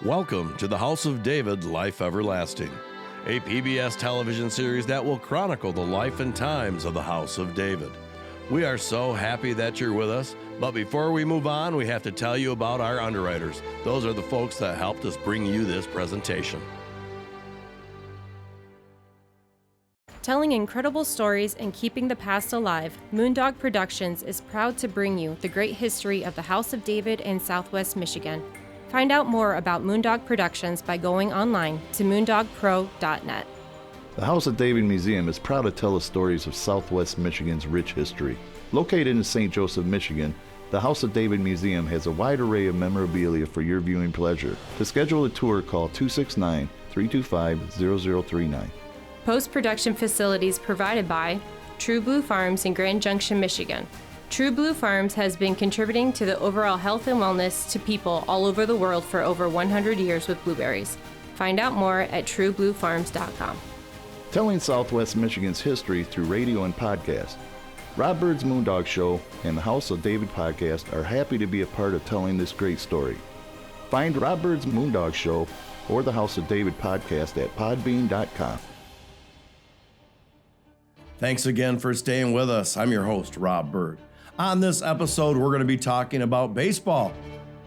Welcome to the House of David, Life Everlasting, a PBS television series that will chronicle the life and times of the House of David. We are so happy that you're with us, but before we move on, we have to tell you about our underwriters. Those are the folks that helped us bring you this presentation. Telling incredible stories and keeping the past alive, Moondog Productions is proud to bring you the great history of the House of David in Southwest Michigan. Find out more about Moondog Productions by going online to moondogpro.net. The House of David Museum is proud to tell the stories of Southwest Michigan's rich history. Located in St. Joseph, Michigan, the House of David Museum has a wide array of memorabilia for your viewing pleasure. To schedule a tour, call 269-325-0039. Post-production facilities provided by True Blue Farms in Grand Junction, Michigan. True Blue Farms has been contributing to the overall health and wellness to people all over the world for over 100 years with blueberries. Find out more at truebluefarms.com. Telling Southwest Michigan's history through radio and podcast. Rob Bird's Moondog Show and the House of David podcast are happy to be a part of telling this great story. Find Rob Bird's Moondog Show or the House of David podcast at podbean.com. Thanks again for staying with us. I'm your host, Rob Bird. On this episode, we're going to be talking about baseball.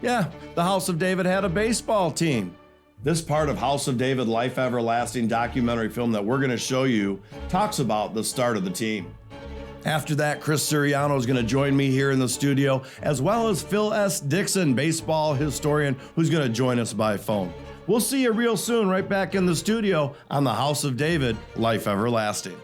Yeah, the House of David had a baseball team. This part of House of David Life Everlasting documentary film that we're going to show you talks about the start of the team. After that, Chris Siriano is going to join me here in the studio, as well as Phil S. Dixon, baseball historian, who's going to join us by phone. We'll see you real soon right back in the studio on the House of David Life Everlasting.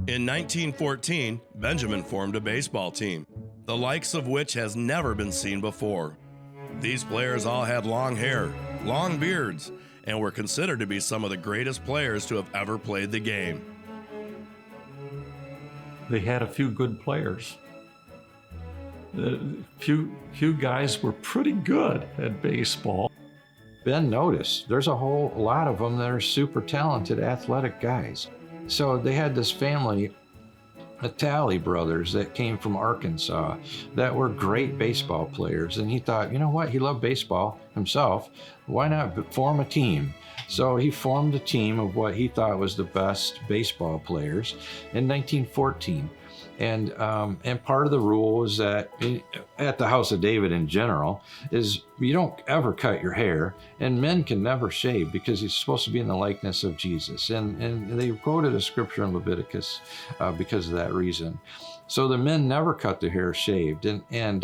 In 1914, Benjamin formed a baseball team, the likes of which has never been seen before. These players all had long hair, long beards, and were considered to be some of the greatest players to have ever played the game. They had a few good players. Few guys were pretty good at baseball. Ben noticed there's a whole lot of them that are super talented athletic guys. So they had this family, the Talley brothers, that came from Arkansas that were great baseball players. And he thought, you know what? He loved baseball himself. Why not form a team? So he formed a team of what he thought was the best baseball players in 1914. And part of the rule is that at the House of David in general is you don't ever cut your hair, and men can never shave because he's supposed to be in the likeness of Jesus. And they quoted a scripture in Leviticus because of that reason. So the men never cut their hair shaved. And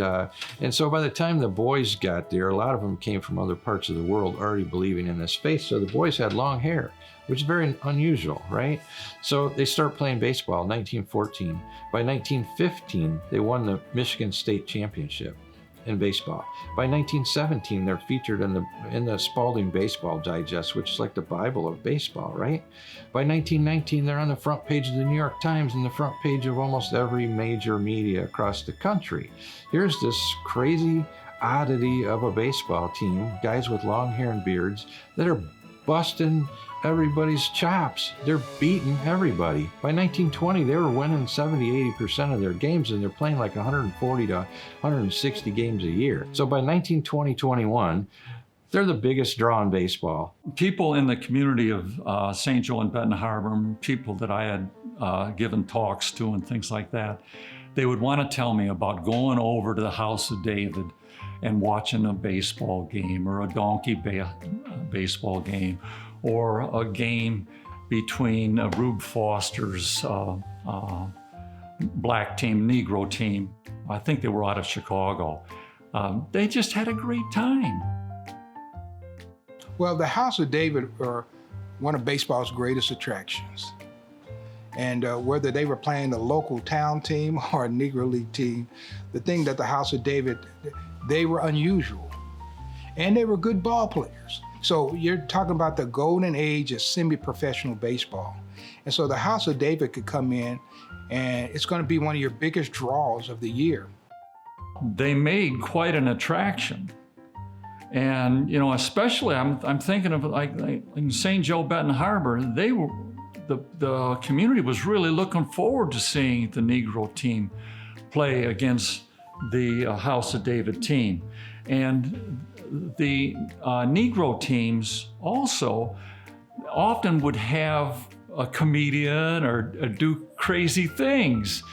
so by the time the boys got there, a lot of them came from other parts of the world already believing in this faith. So the boys had long hair, which is very unusual, right? So they start playing baseball in 1914. By 1915, they won the Michigan State Championship in baseball. By 1917, they're featured in the Spalding Baseball Digest, which is like the Bible of baseball, right? By 1919, they're on the front page of the New York Times and the front page of almost every major media across the country. Here's this crazy oddity of a baseball team, guys with long hair and beards that are busting everybody's chops. They're beating everybody. By 1920, they were winning 70-80% of their games, and they're playing like 140 to 160 games a year. So by 1920-21, they're the biggest draw in baseball. People in the community of St. Joe and Benton Harbor, people that I had given talks to and things like that, they would want to tell me about going over to the House of David and watching a baseball game or a donkey baseball game, or a game between Rube Foster's black team, Negro team. I think they were out of Chicago. They just had a great time. Well, the House of David are one of baseball's greatest attractions. And whether they were playing a local town team or a Negro League team, the thing that the House of David, they were unusual. And they were good ball players. So you're talking about the golden age of semi-professional baseball. And so the House of David could come in, and it's going to be one of your biggest draws of the year. They made quite an attraction. And, especially I'm thinking of like in St. Joe, Benton Harbor, the community was really looking forward to seeing the Negro team play against the House of David team. And the Negro teams also often would have a comedian or do crazy things.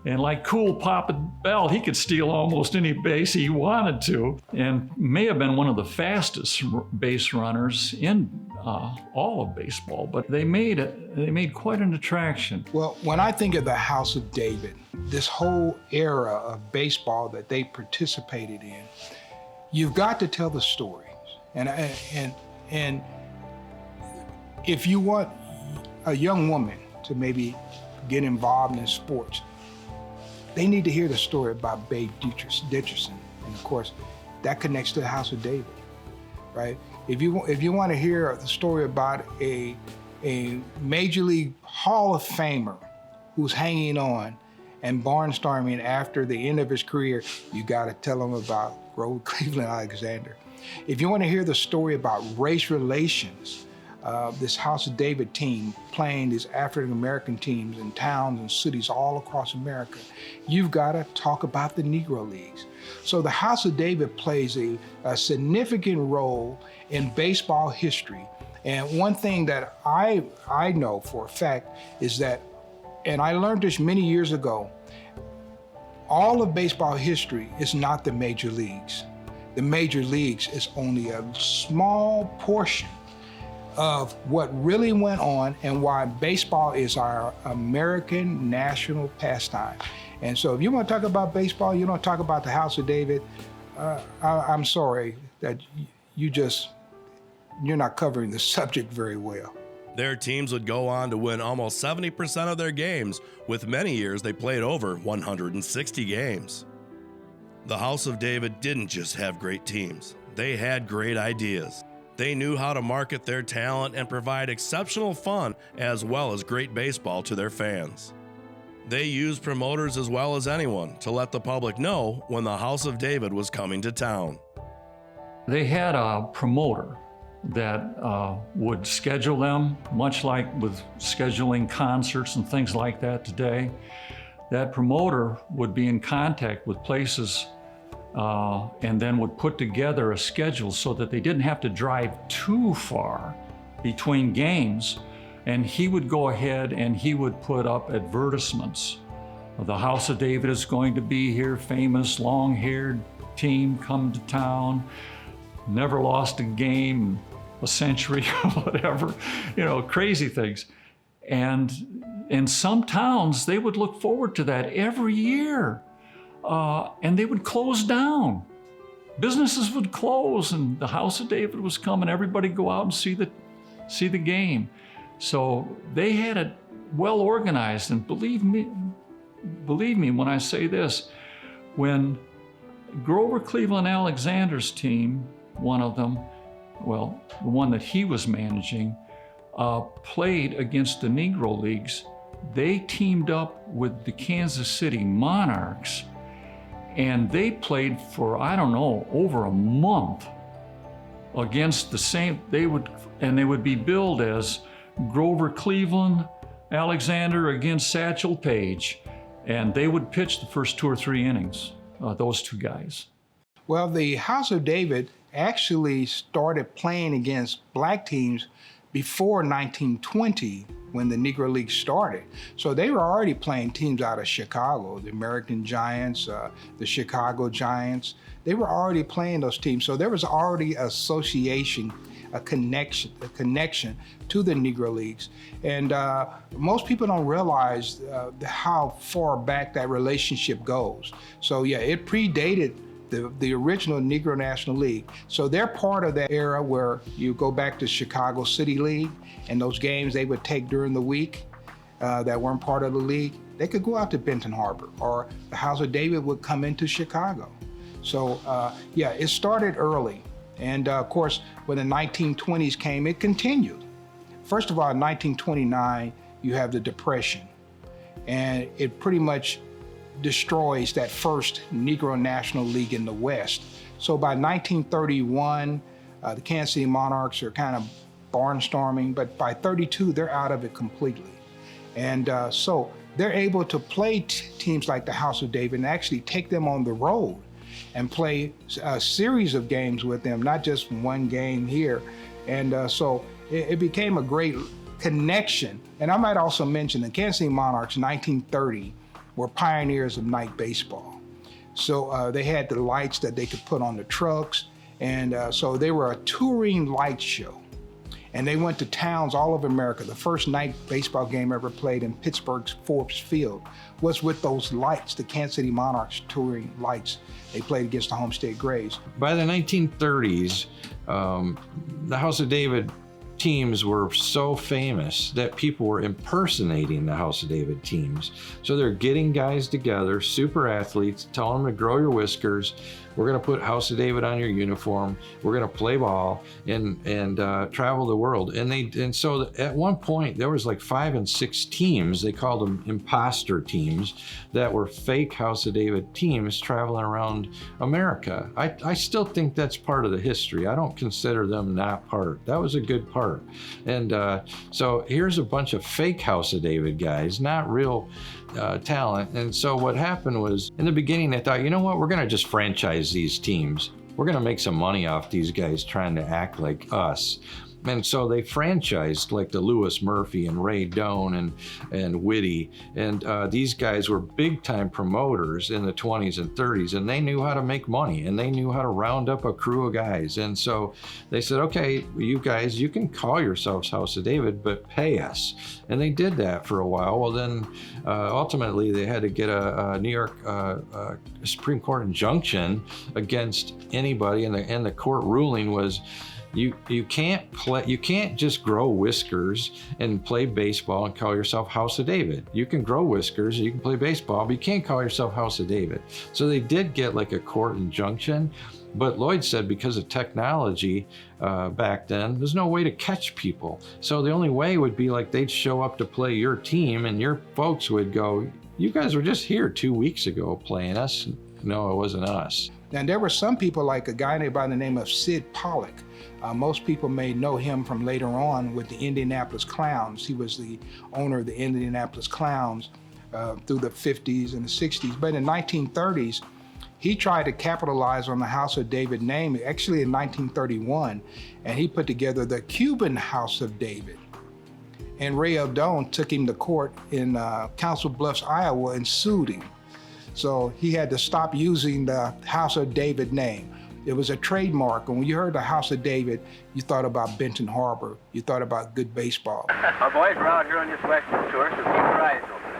And like Cool Papa Bell, he could steal almost any base he wanted to, and may have been one of the fastest base runners in all of baseball. But they made quite an attraction. Well, when I think of the House of David, this whole era of baseball that they participated in, you've got to tell the stories. And if you want a young woman to maybe get involved in sports, they need to hear the story about Babe Ditcherson. And of course, that connects to the House of David, right? If you want to hear the story about a Major League Hall of Famer who's hanging on and barnstorming after the end of his career, you got to tell them about Grover Cleveland Alexander. If you want to hear the story about race relations, this House of David team playing these African-American teams in towns and cities all across America, you've got to talk about the Negro Leagues. So the House of David plays a significant role in baseball history. And one thing that I know for a fact is that, and I learned this many years ago, all of baseball history is not the major leagues. The major leagues is only a small portion of what really went on and why baseball is our American national pastime. And so if you want to talk about baseball, you don't talk about the House of David, I'm sorry that you're not covering the subject very well. Their teams would go on to win almost 70% of their games, with many years they played over 160 games. The House of David didn't just have great teams, they had great ideas. They knew how to market their talent and provide exceptional fun as well as great baseball to their fans. They used promoters as well as anyone to let the public know when the House of David was coming to town. They had a promoter that would schedule them, much like with scheduling concerts and things like that today. That promoter would be in contact with places and then would put together a schedule so that they didn't have to drive too far between games. And he would go ahead and he would put up advertisements. The House of David is going to be here, famous long-haired team come to town, never lost a game, a century, whatever, crazy things. And in some towns, they would look forward to that every year. And they would close down. Businesses would close, and the House of David was coming. Everybody go out and see the game. So they had it well organized. And believe me when I say this, when Grover Cleveland Alexander's team, one of them, well, the one that he was managing, played against the Negro Leagues, they teamed up with the Kansas City Monarchs. And they played for, over a month against the same, they would be billed as Grover Cleveland Alexander against Satchel Paige. And they would pitch the first 2 or 3 innings, those two guys. Well, the House of David actually started playing against black teams before 1920, when the Negro League started. So they were already playing teams out of Chicago, the American Giants, the Chicago Giants. They were already playing those teams. So there was already association, a connection to the Negro Leagues. And most people don't realize how far back that relationship goes. So yeah, it predated the original Negro National League. So they're part of that era where you go back to Chicago City League, and those games they would take during the week that weren't part of the league, they could go out to Benton Harbor, or the House of David would come into Chicago. So yeah, it started early. And of course, when the 1920s came, it continued. First of all, in 1929, you have the Depression, and it pretty much destroys that first Negro National League in the West. So by 1931, the Kansas City Monarchs are kind of barnstorming, but by 32, they're out of it completely. And so they're able to play teams like the House of David and actually take them on the road and play a series of games with them, not just one game here. And so it became a great connection. And I might also mention the Kansas City Monarchs in 1930 were pioneers of night baseball. So they had the lights that they could put on the trucks. And so they were a touring light show. And they went to towns all over America. The first night baseball game ever played in Pittsburgh's Forbes Field was with those lights, the Kansas City Monarchs touring lights. They played against the Homestead Grays. By the 1930s, the House of David teams were so famous that people were impersonating the House of David teams. So they're getting guys together, super athletes, telling them to grow your whiskers. We're going to put House of David on your uniform. We're going to play ball and travel the world. And so at one point there was like 5 and 6 teams. They called them imposter teams that were fake House of David teams traveling around America. I still think that's part of the history. I don't consider them not part. That was a good part. And so here's a bunch of fake House of David guys, not real talent. And so what happened was, in the beginning, they thought, you know what, we're going to just franchise these teams. We're going to make some money off these guys trying to act like us. And so they franchised like the Lewis Murphy and Ray Doan and Whitty. And these guys were big time promoters in the 20s and 30s, and they knew how to make money and they knew how to round up a crew of guys. And so they said, okay, you guys, you can call yourselves House of David, but pay us. And they did that for a while. Well, then ultimately they had to get a New York Supreme Court injunction against anybody. And the court ruling was, you can't just grow whiskers and play baseball and call yourself House of David. You can grow whiskers and you can play baseball, but you can't call yourself House of David. So they did get like a court injunction, but Lloyd said because of technology back then, there's no way to catch people. So the only way would be like they'd show up to play your team and your folks would go, you guys were just here 2 weeks ago playing us. No, it wasn't us. And there were some people like a guy by the name of Sid Pollock. Most people may know him from later on with the Indianapolis Clowns. He was the owner of the Indianapolis Clowns through the 50s and the 60s. But in the 1930s, he tried to capitalize on the House of David name, actually in 1931, and he put together the Cuban House of David. And Ray Doan took him to court in Council Bluffs, Iowa, and sued him. So he had to stop using the House of David name. It was a trademark, and when you heard the House of David, you thought about Benton Harbor. You thought about good baseball. Our boys are out here on this Western tour, so keep your eyes open.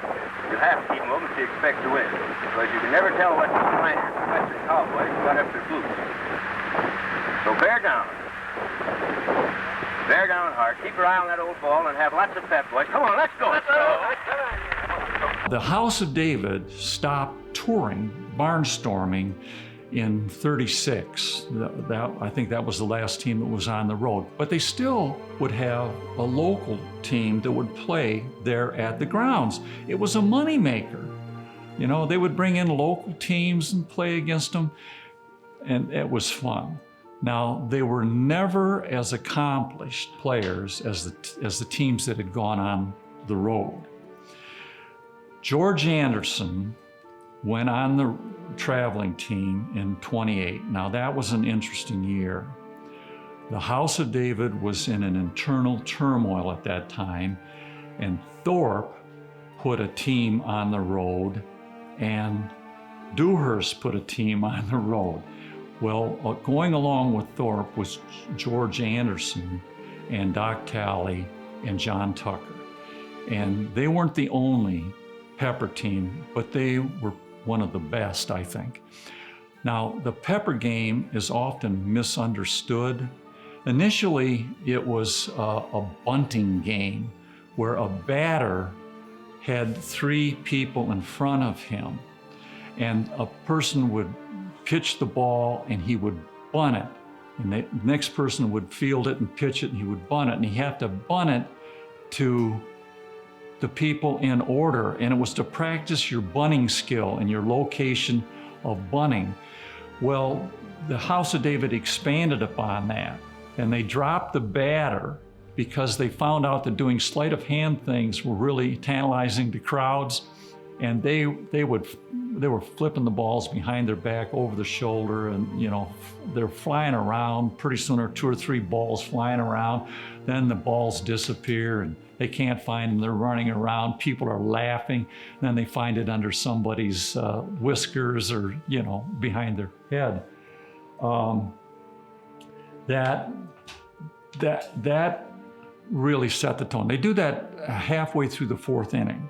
You have to keep them open if you expect to win, because you can never tell what these players, especially Cowboys, got up their boots. So bear down. Bear down hard. Keep your eye on that old ball and have lots of pep, boys. Come on, let's go. Let's go. The House of David stopped touring, barnstorming, in 36. I think that was the last team that was on the road. But they still would have a local team that would play there at the grounds. It was a moneymaker. You know, they would bring in local teams and play against them, and it was fun. Now, they were never as accomplished players as the teams that had gone on the road. George Anderson went on the traveling team in 28. Now that was an interesting year. The House of David was in an internal turmoil at that time, and Thorpe put a team on the road, and Dewhurst put a team on the road. Well, going along with Thorpe was George Anderson and Doc Talley and John Tucker. And they weren't the only Pepper team, but they were one of the best, I think. Now, the Pepper game is often misunderstood. Initially, it was a bunting game where a batter had 3 people in front of him, and a person would pitch the ball and he would bunt it, and the next person would field it and pitch it and he would bunt it, and he had to bunt it to the people in order, and it was to practice your bunting skill and your location of bunting. Well, the House of David expanded upon that, and they dropped the batter because they found out that doing sleight of hand things were really tantalizing to crowds, and they were flipping the balls behind their back over the shoulder, and they're flying around. Pretty soon there are 2 or 3 balls flying around. Then the balls disappear and they can't find them. They're running around. People are laughing. Then they find it under somebody's whiskers or behind their head. That really set the tone. They do that halfway through the 4th inning.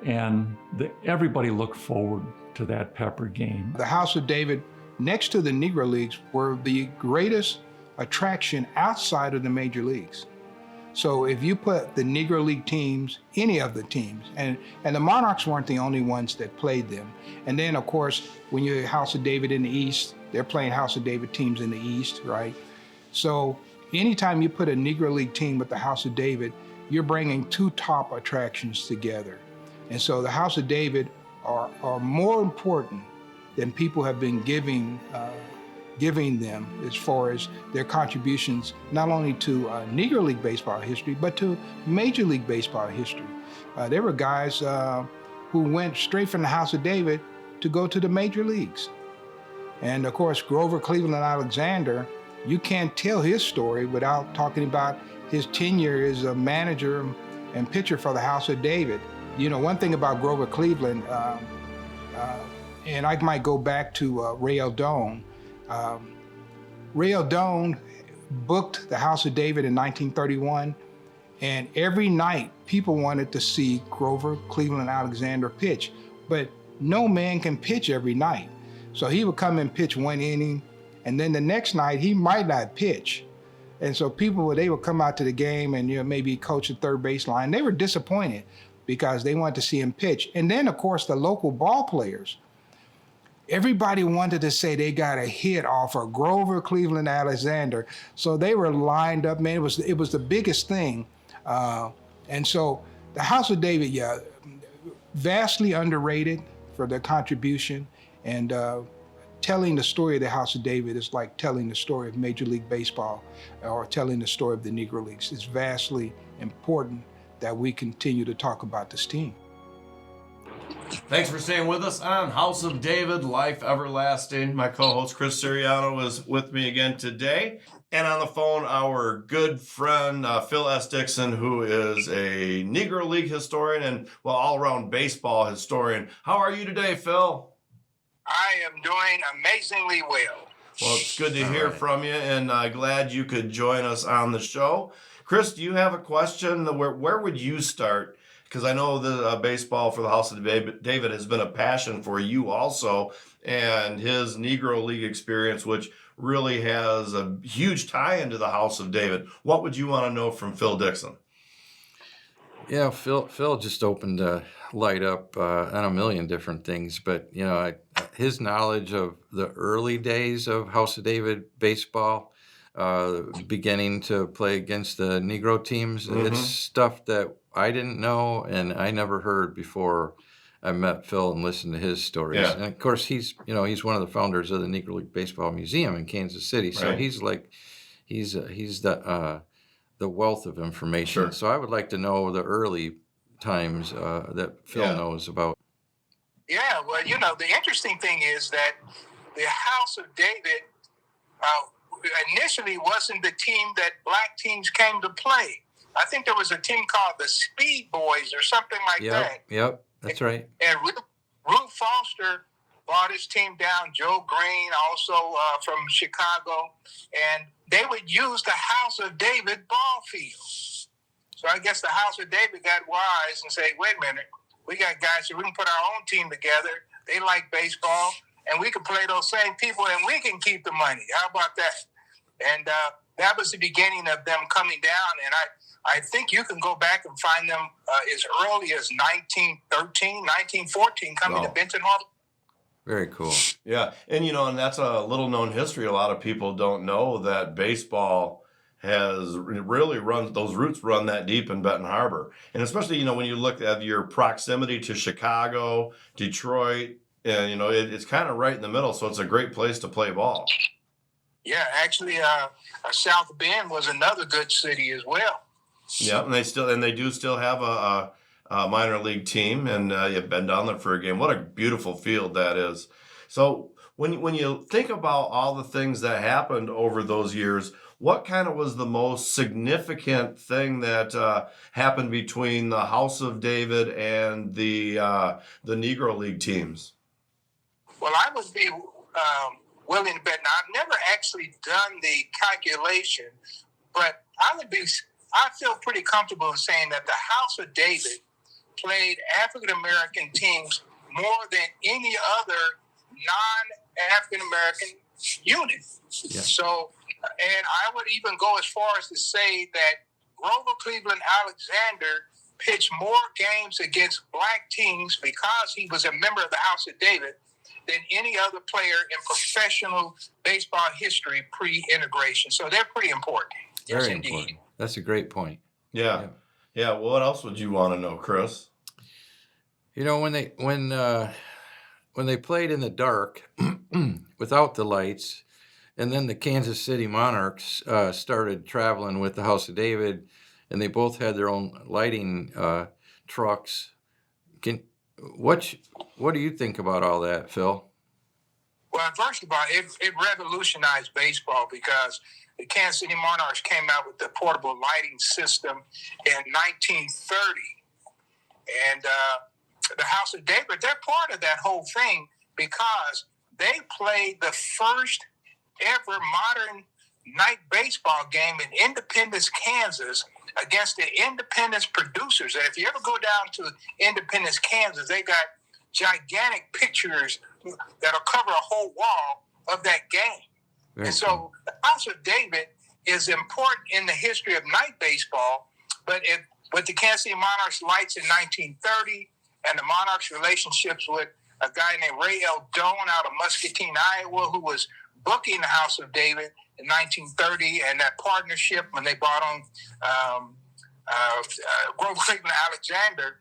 And everybody looked forward to that Pepper game. The House of David, next to the Negro Leagues, were the greatest attraction outside of the major leagues. So if you put the Negro League teams, any of the teams, and the Monarchs weren't the only ones that played them. And then, of course, when you're House of David in the East, they're playing House of David teams in the East, right? So anytime you put a Negro League team with the House of David, you're bringing 2 top attractions together. And so the House of David are more important than people have been giving them as far as their contributions, not only to Negro League baseball history, but to Major League Baseball history. There were guys who went straight from the House of David to go to the major leagues. And of course, Grover Cleveland Alexander, you can't tell his story without talking about his tenure as a manager and pitcher for the House of David. One thing about Grover Cleveland, and I might go back to Ray Eldon. Ray Eldon booked the House of David in 1931, and every night people wanted to see Grover Cleveland Alexander pitch, but no man can pitch every night. So he would come and pitch 1 inning, and then the next night he might not pitch. And so they would come out to the game and maybe coach the third baseline. They were disappointed because they wanted to see him pitch. And then, of course, the local ball players, everybody wanted to say they got a hit off of Grover Cleveland Alexander. So they were lined up, man. It was the biggest thing. And so the House of David, vastly underrated for their contribution. And telling the story of the House of David is like telling the story of Major League Baseball or telling the story of the Negro Leagues. It's vastly important that we continue to talk about this team. Thanks for staying with us on House of David, Life Everlasting. My co-host Chris Siriano is with me again today. And on the phone, our good friend Phil S. Dixon, who is a Negro League historian and, all-around baseball historian. How are you today, Phil? I am doing amazingly well. Well, it's good to hear from you, and glad you could join us on the show. Chris, do you have a question? Where would you start? Because I know the baseball for the House of David has been a passion for you also, and his Negro League experience, which really has a huge tie into the House of David. What would you want to know from Phil Dixon? Yeah, Phil just opened a light up on a million different things, but his knowledge of the early days of House of David baseball, beginning to play against the Negro teams, it's stuff that I didn't know and I never heard before I met Phil and listened to his stories. Yeah. And of course, he's one of the founders of the Negro League Baseball Museum in Kansas City, so right. he's the wealth of information. Sure. So I would like to know the early times that Phil knows about. Yeah, well, the interesting thing is that the House of David initially wasn't the team that black teams came to play. I think there was a team called the Speed Boys or something like that. Yep, that's right. And Ruth Foster brought his team down, Joe Green also from Chicago, and they would use the House of David ball field. So I guess the House of David got wise and said, wait a minute, we got guys here, we can put our own team together. They like baseball, and we can play those same people, and we can keep the money. How about that? And that was the beginning of them coming down, and I think you can go back and find them as early as 1913, 1914, coming to Benton Harbor. Very cool. Yeah, and and that's a little-known history. A lot of people don't know that baseball has really those roots run that deep in Benton Harbor. And especially, when you look at your proximity to Chicago, Detroit, and it's kind of right in the middle, so it's a great place to play ball. Yeah, actually, South Bend was another good city as well. Yeah, and they do still have a minor league team, and you've been down there for a game. What a beautiful field that is. So when you think about all the things that happened over those years, what kind of was the most significant thing that happened between the House of David and the Negro League teams? Well, I would be willing to bet. Now, I've never actually done the calculation, but I feel pretty comfortable in saying that the House of David played African American teams more than any other non-African American unit. Yeah. So, and I would even go as far as to say that Grover Cleveland Alexander pitched more games against black teams because he was a member of the House of David than any other player in professional baseball history pre-integration. So they're pretty important. Very Yes, important. indeed. That's a great point. Yeah. Well, what else would you want to know, Chris? When they played in the dark without the lights, and then the Kansas City Monarchs started traveling with the House of David, and they both had their own lighting trucks. What do you think about all that, Phil? Well, first of all, it revolutionized baseball because the Kansas City Monarchs came out with the portable lighting system in 1930. And the House of David, they're part of that whole thing because they played the first ever modern night baseball game in Independence, Kansas against the Independence Producers. And if you ever go down to Independence, Kansas, they got gigantic pictures that'll cover a whole wall of that game. Very and so the House of David is important in the history of night baseball, but with the Kansas City Monarchs lights in 1930 and the Monarchs' relationships with a guy named Ray L. Doan out of Muscatine, Iowa, who was booking the House of David in 1930, and that partnership when they brought on Grover Cleveland Alexander,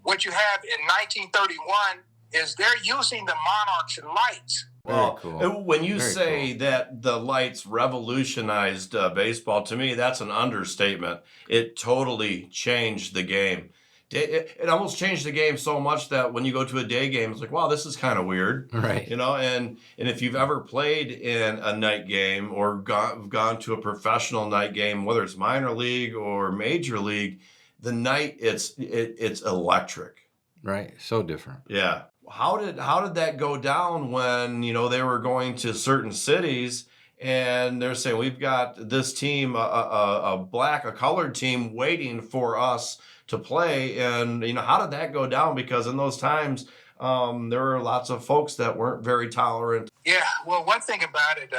what you have in 1931 is they're using the Monarchs' lights. Well, cool. When you Very say cool. that the lights revolutionized baseball, to me, that's an understatement. It totally changed the game. It almost changed the game so much that when you go to a day game, it's like, wow, this is kind of weird. Right. And if you've ever played in a night game or gone to a professional night game, whether it's minor league or major league, the night it's electric. Right. So different. Yeah. How did that go down when, they were going to certain cities and they're saying, we've got this team, a colored team waiting for us to play? And, how did that go down? Because in those times, there were lots of folks that weren't very tolerant. Yeah, well, one thing about it,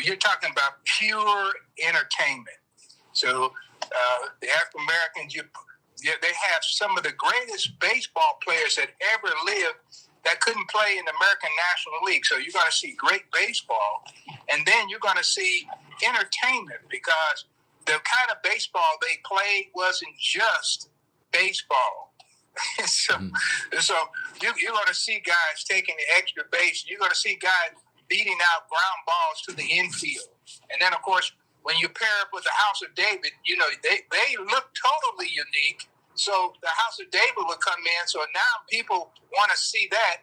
you're talking about pure entertainment. So the African Americans, they have some of the greatest baseball players that ever lived that couldn't play in the American National League. So you're going to see great baseball, and then you're going to see entertainment because the kind of baseball they played wasn't just baseball. So you're going to see guys taking the extra base. You're going to see guys beating out ground balls to the infield. And then, of course, when you pair up with the House of David, they look totally unique. So the House of David would come in. So now people want to see that.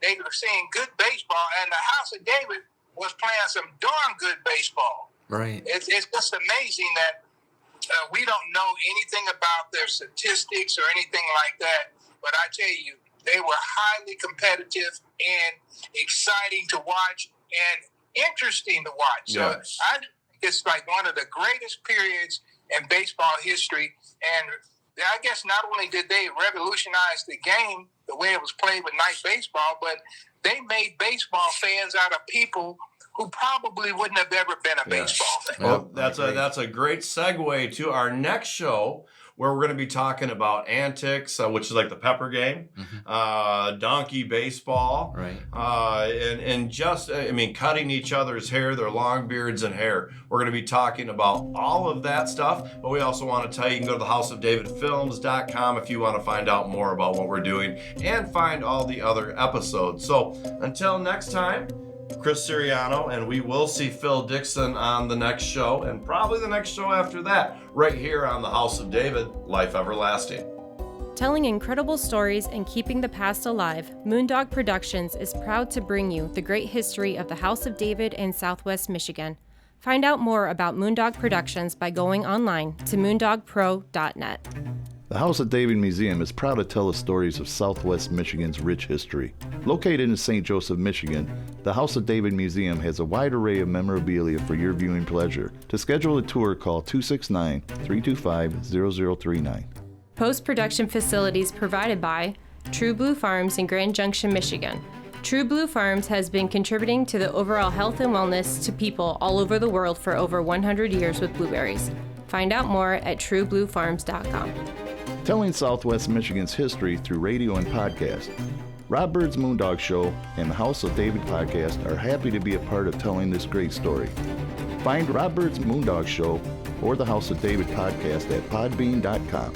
They were seeing good baseball, and the House of David was playing some darn good baseball. Right. It's just amazing that we don't know anything about their statistics or anything like that. But I tell you, they were highly competitive and exciting to watch and interesting to watch. Yeah. So I think it's like one of the greatest periods in baseball history. And I guess not only did they revolutionize the game, the way it was played with night baseball, but they made baseball fans out of people who probably wouldn't have ever been a baseball fan. Well, that's a great segue to our next show. where we're going to be talking about antics, which is like the pepper game, donkey baseball, Right. And just, cutting each other's hair, their long beards and hair. We're going to be talking about all of that stuff, but we also want to tell you can go to the houseofdavidfilms.com if you want to find out more about what we're doing and find all the other episodes. So until next time, Chris Siriano, and we will see Phil Dixon on the next show and probably the next show after that, right here on the House of David, Life Everlasting. Telling incredible stories and keeping the past alive, Moondog Productions is proud to bring you the great history of the House of David in Southwest Michigan. Find out more about Moondog Productions by going online to moondogpro.net. The House of David Museum is proud to tell the stories of Southwest Michigan's rich history. Located in St. Joseph, Michigan, the House of David Museum has a wide array of memorabilia for your viewing pleasure. To schedule a tour, call 269-325-0039. Post-production facilities provided by True Blue Farms in Grand Junction, Michigan. True Blue Farms has been contributing to the overall health and wellness to people all over the world for over 100 years with blueberries. Find out more at truebluefarms.com. Telling Southwest Michigan's history through radio and podcast. Rob Byrd's Moondog Show and the House of David podcast are happy to be a part of telling this great story. Find Rob Byrd's Moondog Show or the House of David podcast at podbean.com.